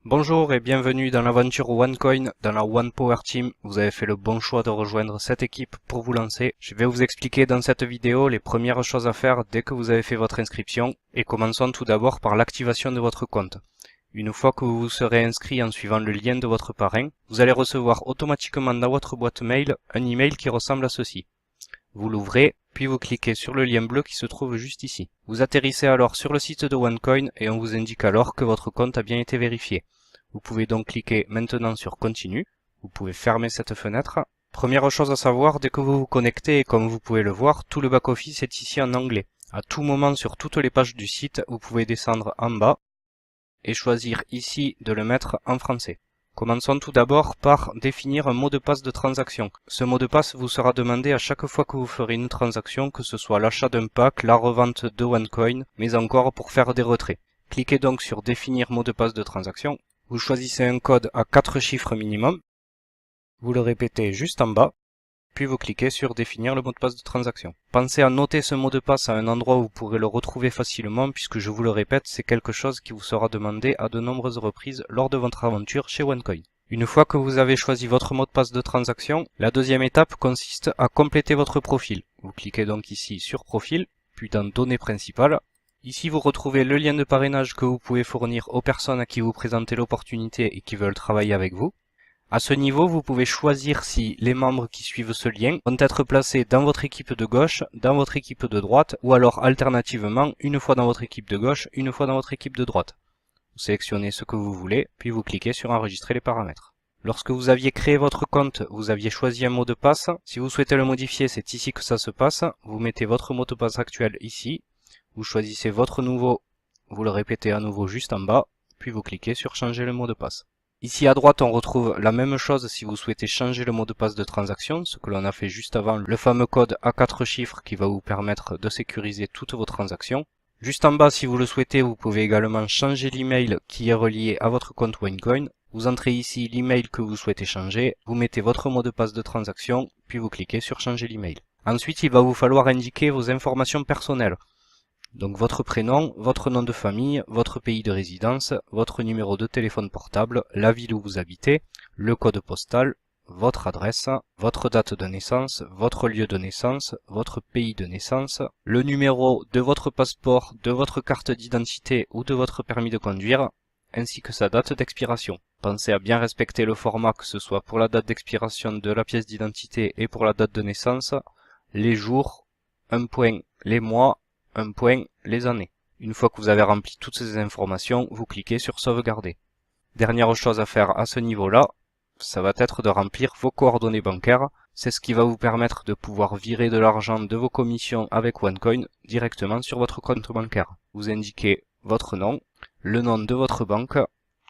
Bonjour et bienvenue dans l'aventure OneCoin, dans la One Power Team. Vous avez fait le bon choix de rejoindre cette équipe pour vous lancer. Je vais vous expliquer dans cette vidéo les premières choses à faire dès que vous avez fait votre inscription et commençons tout d'abord par l'activation de votre compte. Une fois que vous vous serez inscrit en suivant le lien de votre parrain, vous allez recevoir automatiquement dans votre boîte mail un email qui ressemble à ceci. Vous l'ouvrez, puis vous cliquez sur le lien bleu qui se trouve juste ici. Vous atterrissez alors sur le site de OneCoin et on vous indique alors que votre compte a bien été vérifié. Vous pouvez donc cliquer maintenant sur Continue. Vous pouvez fermer cette fenêtre. Première chose à savoir, dès que vous vous connectez, et comme vous pouvez le voir, tout le back-office est ici en anglais. À tout moment sur toutes les pages du site, vous pouvez descendre en bas et choisir ici de le mettre en français. Commençons tout d'abord par définir un mot de passe de transaction. Ce mot de passe vous sera demandé à chaque fois que vous ferez une transaction, que ce soit l'achat d'un pack, la revente de OneCoin, mais encore pour faire des retraits. Cliquez donc sur Définir mot de passe de transaction. Vous choisissez un code à 4 chiffres minimum. Vous le répétez juste en bas, puis vous cliquez sur Définir le mot de passe de transaction. Pensez à noter ce mot de passe à un endroit où vous pourrez le retrouver facilement puisque je vous le répète, c'est quelque chose qui vous sera demandé à de nombreuses reprises lors de votre aventure chez OneCoin. Une fois que vous avez choisi votre mot de passe de transaction, la deuxième étape consiste à compléter votre profil. Vous cliquez donc ici sur Profil, puis dans Données principales. Ici vous retrouvez le lien de parrainage que vous pouvez fournir aux personnes à qui vous présentez l'opportunité et qui veulent travailler avec vous. À ce niveau, vous pouvez choisir si les membres qui suivent ce lien vont être placés dans votre équipe de gauche, dans votre équipe de droite, ou alors alternativement, une fois dans votre équipe de gauche, une fois dans votre équipe de droite. Vous sélectionnez ce que vous voulez, puis vous cliquez sur Enregistrer les paramètres. Lorsque vous aviez créé votre compte, vous aviez choisi un mot de passe. Si vous souhaitez le modifier, c'est ici que ça se passe. Vous mettez votre mot de passe actuel ici. Vous choisissez votre nouveau, vous le répétez à nouveau juste en bas, puis vous cliquez sur Changer le mot de passe. Ici à droite, on retrouve la même chose si vous souhaitez changer le mot de passe de transaction, ce que l'on a fait juste avant, le fameux code à 4 chiffres qui va vous permettre de sécuriser toutes vos transactions. Juste en bas, si vous le souhaitez, vous pouvez également changer l'email qui est relié à votre compte OneCoin. Vous entrez ici l'email que vous souhaitez changer, vous mettez votre mot de passe de transaction, puis vous cliquez sur Changer l'email. Ensuite, il va vous falloir indiquer vos informations personnelles. Donc votre prénom, votre nom de famille, votre pays de résidence, votre numéro de téléphone portable, la ville où vous habitez, le code postal, votre adresse, votre date de naissance, votre lieu de naissance, votre pays de naissance, le numéro de votre passeport, de votre carte d'identité ou de votre permis de conduire, ainsi que sa date d'expiration. Pensez à bien respecter le format, que ce soit pour la date d'expiration de la pièce d'identité et pour la date de naissance, les jours, un point, les mois, un point, les années. Une fois que vous avez rempli toutes ces informations, vous cliquez sur Sauvegarder. Dernière chose à faire à ce niveau-là, ça va être de remplir vos coordonnées bancaires. C'est ce qui va vous permettre de pouvoir virer de l'argent de vos commissions avec OneCoin directement sur votre compte bancaire. Vous indiquez votre nom, le nom de votre banque,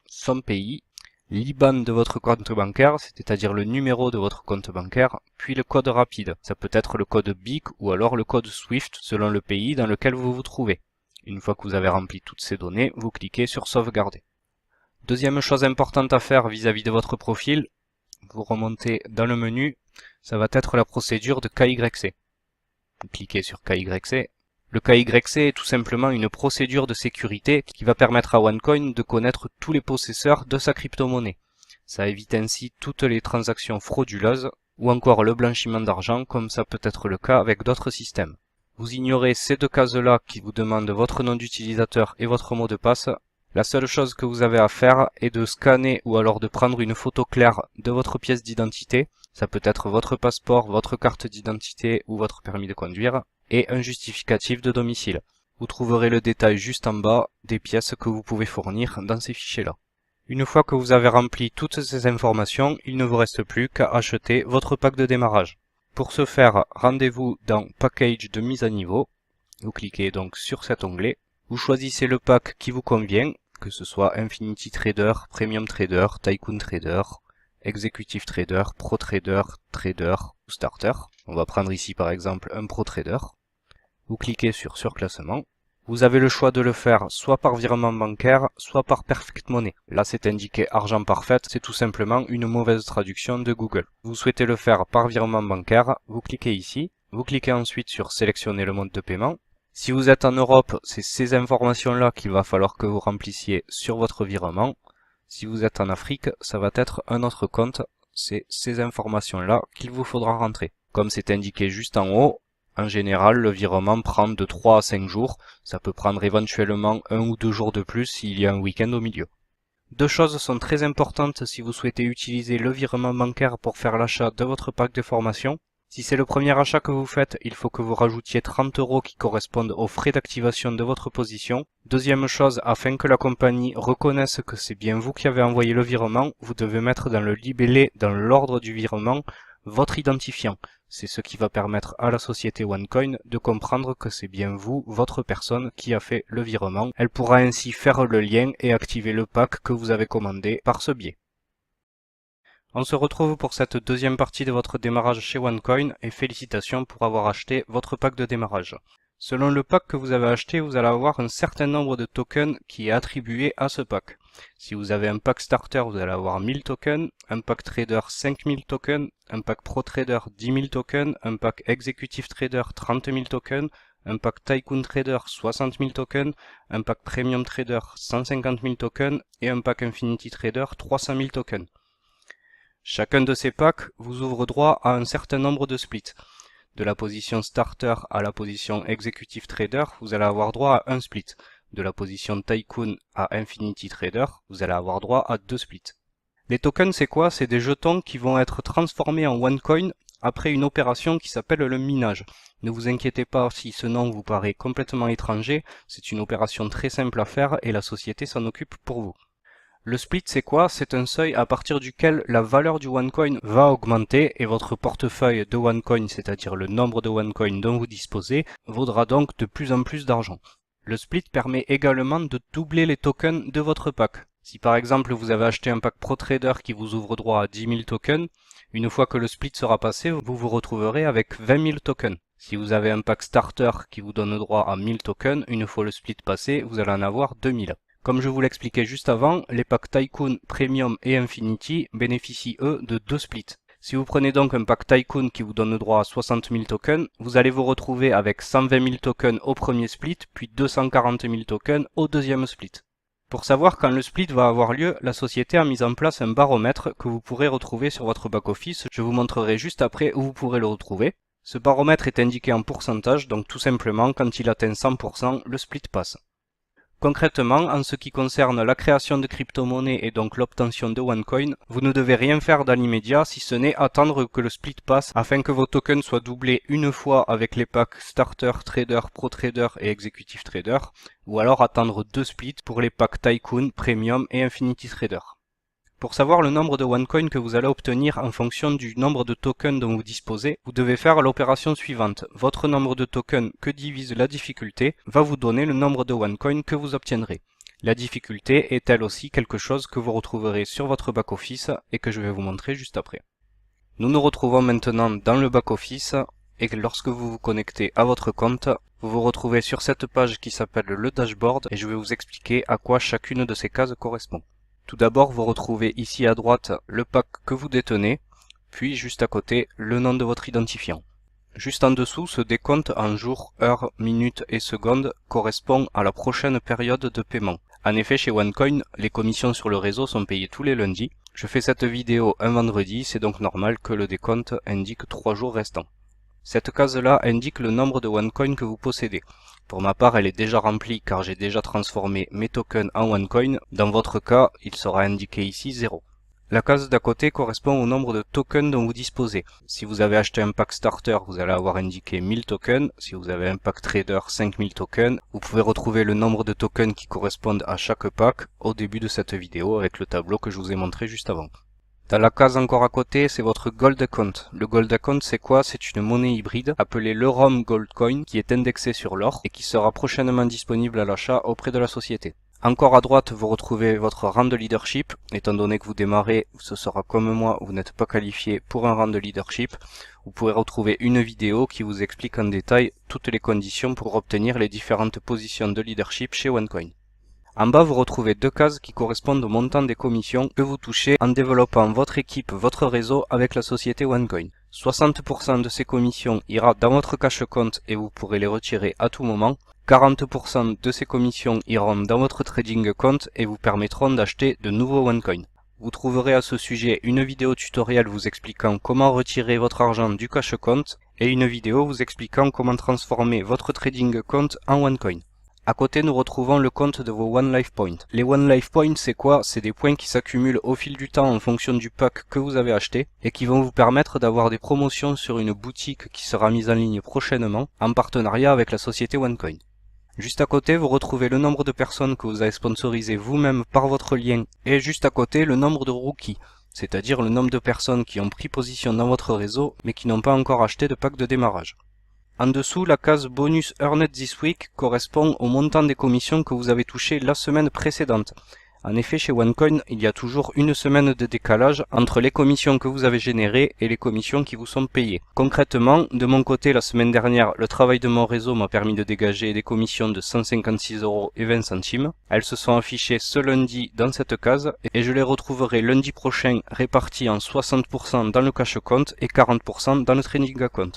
son pays, l'IBAN de votre compte bancaire, c'est-à-dire le numéro de votre compte bancaire, puis le code rapide. Ça peut être le code BIC ou alors le code SWIFT selon le pays dans lequel vous vous trouvez. Une fois que vous avez rempli toutes ces données, vous cliquez sur Sauvegarder. Deuxième chose importante à faire vis-à-vis de votre profil, vous remontez dans le menu, ça va être la procédure de KYC. Vous cliquez sur KYC. Le KYC est tout simplement une procédure de sécurité qui va permettre à OneCoin de connaître tous les possesseurs de sa crypto-monnaie. Ça évite ainsi toutes les transactions frauduleuses ou encore le blanchiment d'argent comme ça peut être le cas avec d'autres systèmes. Vous ignorez ces deux cases-là qui vous demandent votre nom d'utilisateur et votre mot de passe. La seule chose que vous avez à faire est de scanner ou alors de prendre une photo claire de votre pièce d'identité. Ça peut être votre passeport, votre carte d'identité ou votre permis de conduire et un justificatif de domicile. Vous trouverez le détail juste en bas des pièces que vous pouvez fournir dans ces fichiers-là. Une fois que vous avez rempli toutes ces informations, il ne vous reste plus qu'à acheter votre pack de démarrage. Pour ce faire, rendez-vous dans Package de mise à niveau. Vous cliquez donc sur cet onglet. Vous choisissez le pack qui vous convient, que ce soit Infinity Trader, Premium Trader, Tycoon Trader, Executive Trader, Pro Trader, Trader ou Starter. On va prendre ici par exemple un Pro Trader. Vous cliquez sur Surclassement. Vous avez le choix de le faire soit par virement bancaire, soit par Perfect Money. Là c'est indiqué argent parfait, c'est tout simplement une mauvaise traduction de Google. Vous souhaitez le faire par virement bancaire, vous cliquez ici. Vous cliquez ensuite sur Sélectionner le mode de paiement. Si vous êtes en Europe, c'est ces informations-là qu'il va falloir que vous remplissiez sur votre virement. Si vous êtes en Afrique, ça va être un autre compte. C'est ces informations-là qu'il vous faudra rentrer. Comme c'est indiqué juste en haut, en général, le virement prend de 3 à 5 jours. Ça peut prendre éventuellement 1 ou 2 jours de plus s'il y a un week-end au milieu. Deux choses sont très importantes si vous souhaitez utiliser le virement bancaire pour faire l'achat de votre pack de formation. Si c'est le premier achat que vous faites, il faut que vous rajoutiez 30 € qui correspondent aux frais d'activation de votre position. Deuxième chose, afin que la compagnie reconnaisse que c'est bien vous qui avez envoyé le virement, vous devez mettre dans le libellé, dans l'ordre du virement, votre identifiant. C'est ce qui va permettre à la société OneCoin de comprendre que c'est bien vous, votre personne, qui a fait le virement. Elle pourra ainsi faire le lien et activer le pack que vous avez commandé par ce biais. On se retrouve pour cette deuxième partie de votre démarrage chez OneCoin et félicitations pour avoir acheté votre pack de démarrage. Selon le pack que vous avez acheté, vous allez avoir un certain nombre de tokens qui est attribué à ce pack. Si vous avez un pack starter, vous allez avoir 1000 tokens, un pack trader 5000 tokens, un pack pro trader 10 000 tokens, un pack executive trader 30 000 tokens, un pack tycoon trader 60 000 tokens, un pack premium trader 150 000 tokens et un pack infinity trader 300 000 tokens. Chacun de ces packs vous ouvre droit à un certain nombre de splits. De la position starter à la position executive trader, vous allez avoir droit à un split. De la position tycoon à infinity trader, vous allez avoir droit à 2 splits. Les tokens, c'est quoi? C'est des jetons qui vont être transformés en OneCoin après une opération qui s'appelle le minage. Ne vous inquiétez pas si ce nom vous paraît complètement étranger, c'est une opération très simple à faire et la société s'en occupe pour vous. Le split, c'est quoi? C'est un seuil à partir duquel la valeur du OneCoin va augmenter et votre portefeuille de OneCoin, c'est-à-dire le nombre de OneCoin dont vous disposez, vaudra donc de plus en plus d'argent. Le split permet également de doubler les tokens de votre pack. Si par exemple vous avez acheté un pack Pro Trader qui vous ouvre droit à 10 000 tokens, une fois que le split sera passé, vous vous retrouverez avec 20 000 tokens. Si vous avez un pack Starter qui vous donne droit à 1000 tokens, une fois le split passé, vous allez en avoir 2000. Comme je vous l'expliquais juste avant, les packs Tycoon, Premium et Infinity bénéficient eux de 2 splits. Si vous prenez donc un pack Tycoon qui vous donne droit à 60 000 tokens, vous allez vous retrouver avec 120 000 tokens au premier split, puis 240 000 tokens au deuxième split. Pour savoir quand le split va avoir lieu, la société a mis en place un baromètre que vous pourrez retrouver sur votre back-office. Je vous montrerai juste après où vous pourrez le retrouver. Ce baromètre est indiqué en pourcentage, donc tout simplement quand il atteint 100%, le split passe. Concrètement, en ce qui concerne la création de crypto-monnaies et donc l'obtention de OneCoin, vous ne devez rien faire dans l'immédiat si ce n'est attendre que le split passe afin que vos tokens soient doublés une fois avec les packs Starter, Trader, Pro Trader et Executive Trader, ou alors attendre 2 splits pour les packs Tycoon, Premium et Infinity Trader. Pour savoir le nombre de OneCoin que vous allez obtenir en fonction du nombre de tokens dont vous disposez, vous devez faire l'opération suivante. Votre nombre de tokens que divise la difficulté va vous donner le nombre de OneCoin que vous obtiendrez. La difficulté est elle aussi quelque chose que vous retrouverez sur votre back-office et que je vais vous montrer juste après. Nous nous retrouvons maintenant dans le back-office et lorsque vous vous connectez à votre compte, vous vous retrouvez sur cette page qui s'appelle le dashboard et je vais vous expliquer à quoi chacune de ces cases correspond. Tout d'abord, vous retrouvez ici à droite le pack que vous détenez, puis juste à côté, le nom de votre identifiant. Juste en dessous, ce décompte en jours, heures, minutes et secondes correspond à la prochaine période de paiement. En effet, chez OneCoin, les commissions sur le réseau sont payées tous les lundis. Je fais cette vidéo un vendredi, c'est donc normal que le décompte indique 3 jours restants. Cette case-là indique le nombre de OneCoin que vous possédez. Pour ma part, elle est déjà remplie car j'ai déjà transformé mes tokens en OneCoin. Dans votre cas, il sera indiqué ici 0. La case d'à côté correspond au nombre de tokens dont vous disposez. Si vous avez acheté un pack starter, vous allez avoir indiqué 1000 tokens. Si vous avez un pack trader, 5000 tokens. Vous pouvez retrouver le nombre de tokens qui correspondent à chaque pack au début de cette vidéo avec le tableau que je vous ai montré juste avant. Dans la case encore à côté, c'est votre Gold Account. Le Gold Account, c'est quoi? C'est une monnaie hybride appelée l'Eurom Gold Coin qui est indexée sur l'or et qui sera prochainement disponible à l'achat auprès de la société. Encore à droite, vous retrouvez votre rang de leadership. Étant donné que vous démarrez, ce sera comme moi, vous n'êtes pas qualifié pour un rang de leadership. Vous pourrez retrouver une vidéo qui vous explique en détail toutes les conditions pour obtenir les différentes positions de leadership chez OneCoin. En bas, vous retrouvez 2 cases qui correspondent au montant des commissions que vous touchez en développant votre équipe, votre réseau avec la société OneCoin. 60% de ces commissions ira dans votre cash-compte et vous pourrez les retirer à tout moment. 40% de ces commissions iront dans votre trading compte et vous permettront d'acheter de nouveaux OneCoin. Vous trouverez à ce sujet une vidéo tutoriel vous expliquant comment retirer votre argent du cash-compte et une vidéo vous expliquant comment transformer votre trading compte en OneCoin. À côté, nous retrouvons le compte de vos One Life Points. Les One Life Points, c'est quoi? C'est des points qui s'accumulent au fil du temps en fonction du pack que vous avez acheté et qui vont vous permettre d'avoir des promotions sur une boutique qui sera mise en ligne prochainement en partenariat avec la société OneCoin. Juste à côté, vous retrouvez le nombre de personnes que vous avez sponsorisées vous-même par votre lien et juste à côté, le nombre de rookies, c'est-à-dire le nombre de personnes qui ont pris position dans votre réseau mais qui n'ont pas encore acheté de pack de démarrage. En dessous, la case Bonus Earned This Week correspond au montant des commissions que vous avez touchées la semaine précédente. En effet, chez OneCoin, il y a toujours une semaine de décalage entre les commissions que vous avez générées et les commissions qui vous sont payées. Concrètement, de mon côté, la semaine dernière, le travail de mon réseau m'a permis de dégager des commissions de 156,20 €. Elles se sont affichées ce lundi dans cette case et je les retrouverai lundi prochain réparties en 60% dans le cash compte et 40% dans le trading account.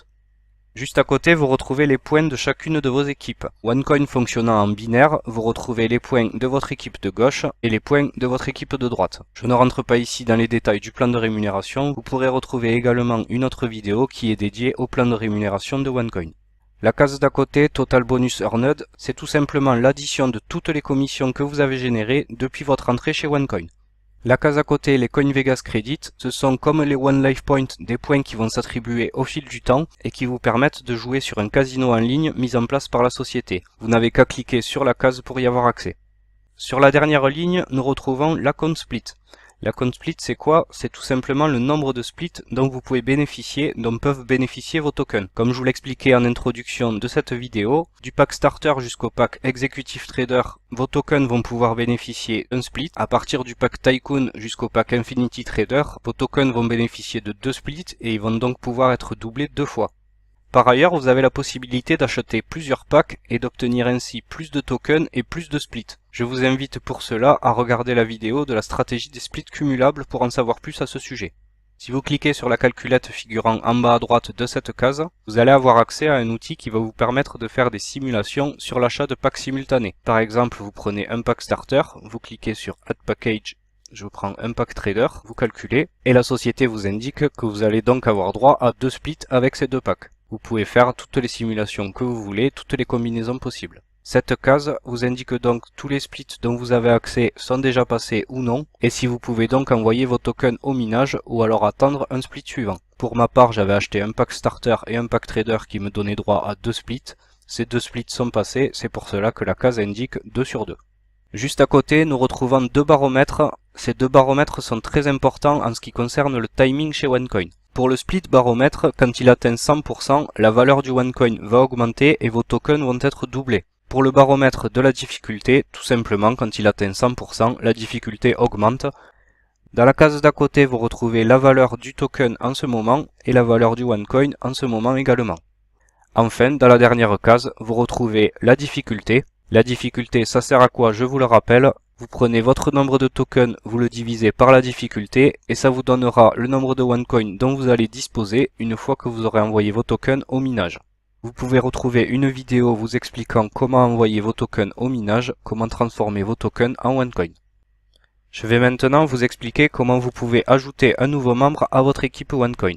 Juste à côté, vous retrouvez les points de chacune de vos équipes. OneCoin fonctionnant en binaire, vous retrouvez les points de votre équipe de gauche et les points de votre équipe de droite. Je ne rentre pas ici dans les détails du plan de rémunération, vous pourrez retrouver également une autre vidéo qui est dédiée au plan de rémunération de OneCoin. La case d'à côté, Total Bonus Earned, c'est tout simplement l'addition de toutes les commissions que vous avez générées depuis votre entrée chez OneCoin. La case à côté, les Coin Vegas Credit, ce sont comme les One Life Points des points qui vont s'attribuer au fil du temps et qui vous permettent de jouer sur un casino en ligne mis en place par la société. Vous n'avez qu'à cliquer sur la case pour y avoir accès. Sur la dernière ligne, nous retrouvons l'account split. L'account split, c'est quoi? C'est tout simplement le nombre de splits dont vous pouvez bénéficier, dont peuvent bénéficier vos tokens. Comme je vous l'expliquais en introduction de cette vidéo, du pack starter jusqu'au pack executive trader, vos tokens vont pouvoir bénéficier d'un split. À partir du pack tycoon jusqu'au pack infinity trader, vos tokens vont bénéficier de 2 splits et ils vont donc pouvoir être doublés 2 fois. Par ailleurs, vous avez la possibilité d'acheter plusieurs packs et d'obtenir ainsi plus de tokens et plus de splits. Je vous invite pour cela à regarder la vidéo de la stratégie des splits cumulables pour en savoir plus à ce sujet. Si vous cliquez sur la calculette figurant en bas à droite de cette case, vous allez avoir accès à un outil qui va vous permettre de faire des simulations sur l'achat de packs simultanés. Par exemple, vous prenez un pack starter, vous cliquez sur Add Package, je prends un pack trader, vous calculez, et la société vous indique que vous allez donc avoir droit à 2 splits avec ces 2 packs. Vous pouvez faire toutes les simulations que vous voulez, toutes les combinaisons possibles. Cette case vous indique donc tous les splits dont vous avez accès sont déjà passés ou non, et si vous pouvez donc envoyer vos tokens au minage ou alors attendre un split suivant. Pour ma part, j'avais acheté un pack starter et un pack trader qui me donnaient droit à 2 splits. Ces 2 splits sont passés, c'est pour cela que la case indique 2 sur 2. Juste à côté, nous retrouvons 2 baromètres. Ces 2 baromètres sont très importants en ce qui concerne le timing chez OneCoin. Pour le split baromètre, quand il atteint 100%, la valeur du OneCoin va augmenter et vos tokens vont être doublés. Pour le baromètre de la difficulté, tout simplement, quand il atteint 100%, la difficulté augmente. Dans la case d'à côté, vous retrouvez la valeur du token en ce moment et la valeur du OneCoin en ce moment également. Enfin, dans la dernière case, vous retrouvez la difficulté. La difficulté, ça sert à quoi? Je vous le rappelle. Vous prenez votre nombre de tokens, vous le divisez par la difficulté et ça vous donnera le nombre de OneCoin dont vous allez disposer une fois que vous aurez envoyé vos tokens au minage. Vous pouvez retrouver une vidéo vous expliquant comment envoyer vos tokens au minage, comment transformer vos tokens en OneCoin. Je vais maintenant vous expliquer comment vous pouvez ajouter un nouveau membre à votre équipe OneCoin.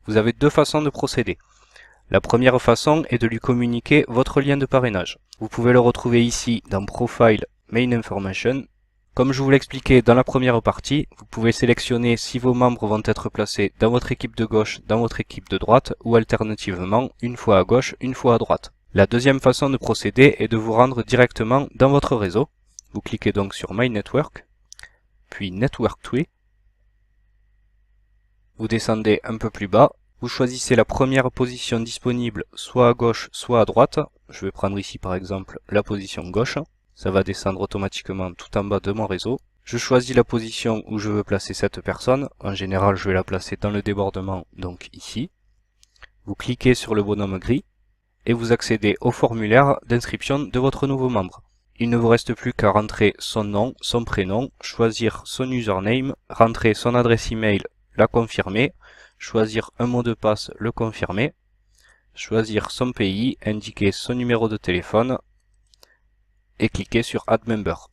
Vous avez 2 façons de procéder. La première façon est de lui communiquer votre lien de parrainage. Vous pouvez le retrouver ici dans Profile Main Information. Comme je vous l'expliquais dans la première partie, vous pouvez sélectionner si vos membres vont être placés dans votre équipe de gauche, dans votre équipe de droite ou alternativement une fois à gauche, une fois à droite. La deuxième façon de procéder est de vous rendre directement dans votre réseau. Vous cliquez donc sur My Network, puis Network Tree. Vous descendez un peu plus bas. Vous choisissez la première position disponible, soit à gauche, soit à droite. Je vais prendre ici par exemple la position gauche. Ça va descendre automatiquement tout en bas de mon réseau. Je choisis la position où je veux placer cette personne. En général, je vais la placer dans le débordement, donc ici. Vous cliquez sur le bonhomme gris et vous accédez au formulaire d'inscription de votre nouveau membre. Il ne vous reste plus qu'à rentrer son nom, son prénom, choisir son username, rentrer son adresse email, la confirmer. choisir un mot de passe, le confirmer, choisir son pays, indiquer son numéro de téléphone et cliquer sur Add Member.